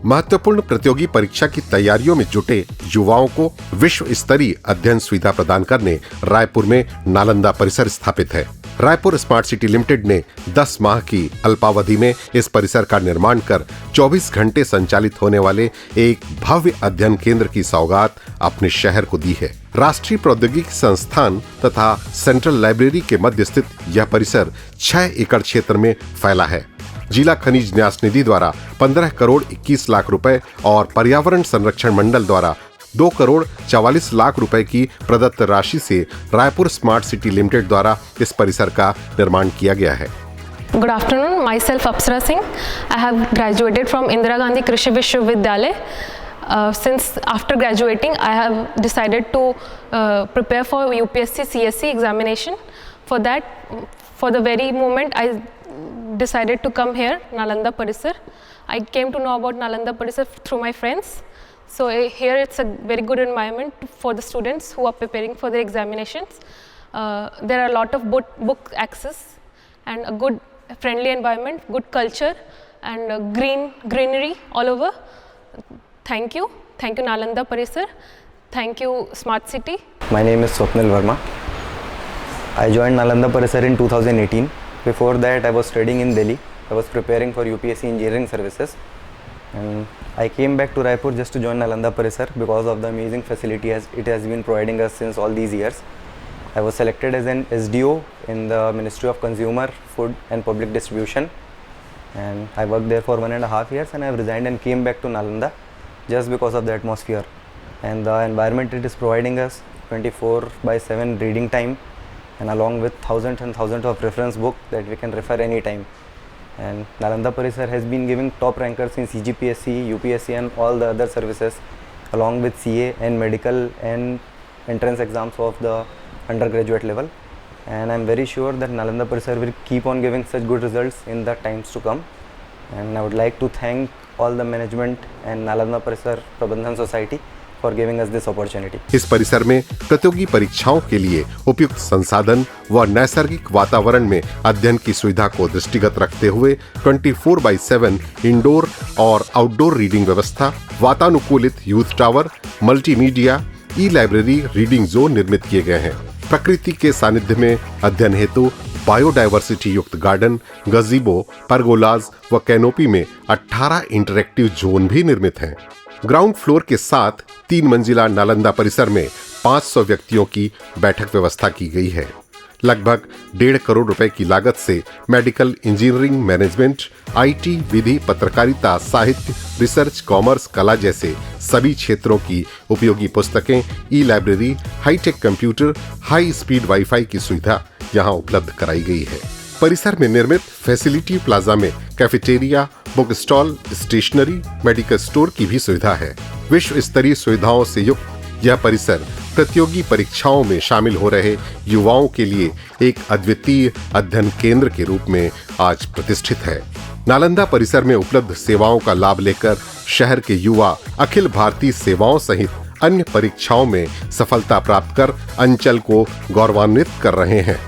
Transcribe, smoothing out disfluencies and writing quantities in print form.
महत्वपूर्ण प्रतियोगी परीक्षा की तैयारियों में जुटे युवाओं को विश्व स्तरीय अध्ययन सुविधा प्रदान करने रायपुर में नालंदा परिसर स्थापित है। रायपुर स्मार्ट सिटी लिमिटेड ने 10 माह की अल्पावधि में इस परिसर का निर्माण कर 24 घंटे संचालित होने वाले एक भव्य अध्ययन केंद्र की सौगात अपने शहर को दी है। राष्ट्रीय प्रौद्योगिकी संस्थान तथा सेंट्रल लाइब्रेरी के मध्य स्थित यह परिसर 6 एकड़ क्षेत्र में फैला है। जिला खनिज न्यास निधि द्वारा 15 करोड़ 21 लाख रुपए और पर्यावरण संरक्षण मंडल द्वारा 2 करोड़ 44 लाख रुपए की प्रदत्त राशि से रायपुर स्मार्ट सिटी लिमिटेड द्वारा इस परिसर का निर्माण किया गया है। Good afternoon, myself Apsara Singh. I have graduated from Indira Gandhi Krishi Vishwavidyalaya. Since after graduating, I have decided to prepare for UPSC CSE examination. For that, for the very moment, I decided to come here, Nalanda Parisar. I came to know about Nalanda Parisar through my friends. So here it's a very good environment for the students who are preparing for their examinations. There are a lot of book access and a good friendly environment, good culture and greenery all over. Thank you Nalanda Parisar. Thank you Smart City. My name is Swapnil Verma. I joined Nalanda Parisar in 2018. Before that I was studying in Delhi. I was preparing for UPSC Engineering Services. And I came back to Raipur just to join Nalanda Parisar because of the amazing facility as it has been providing us since all these years. I was selected as an SDO in the Ministry of Consumer, Food and Public Distribution, and I worked there for 1.5 years, and I have resigned and came back to Nalanda just because of the atmosphere and the environment it is providing us. 24/7 reading time, and along with thousands and thousands of reference books that we can refer anytime. And Nalanda Parisar has been giving top rankers in CGPSC, UPSC and all the other services, along with CA and medical and entrance exams of the undergraduate level. And I am very sure that Nalanda Parisar will keep on giving such good results in the times to come. And I would like to thank all the management and Nalanda Parisar Prabandhan Society for giving us this opportunity. इस परिसर में प्रतियोगी परीक्षाओं के लिए उपयुक्त संसाधन व नैसर्गिक वातावरण में अध्ययन की सुविधा को दृष्टिगत रखते हुए 24/7 इंडोर और आउटडोर रीडिंग व्यवस्था, वातानुकूलित youth tower, multimedia, e-library, reading zone निर्मित किए गए हैं। प्रकृति के सानिध्य में अध्ययन हेतु बायोडायवर्सिटी युक्त गार्डन, गजीबो, परगोलाज व कैनोपी में 18 इंटरैक्टिव जोन भी निर्मित हैं। ग्राउंड फ्लोर के साथ 3 मंजिला नालंदा परिसर में 500 व्यक्तियों की बैठक व्यवस्था की गई है। लगभग 1.5 करोड़ रुपए की लागत से मेडिकल इंजीनियरिंग, मैनेजमेंट, IT, विधि, पत्रकारिता, साहित्य, रिसर्च, कॉमर्स, कला जैसे सभी क्षेत्रों की उपयोगी पुस्तकें, e-library, hi tech computer, high speed wifi की सुविधा यहां उपलब्ध कराई गई है। परिसर में निर्मित फैसिलिटी प्लाजा में cafeteria, book stall, stationery, medical store की भी सुविधा है। विश्व स्तरीय सुविधाओं से युक्त यह परिसर प्रतियोगी परीक्षाओं में शामिल हो रहे युवाओं के लिए एक अद्वितीय अध्ययन केंद्र के रूप में आज प्रतिष्ठित है। नालंदा परिसर में उपलब्ध सेवाओं का लाभ लेकर शहर के युवा अखिल भारतीय सेवाओं सहित अन्य परीक्षाओं में सफलता प्राप्त कर अंचल को गौरवान्वित कर रहे हैं।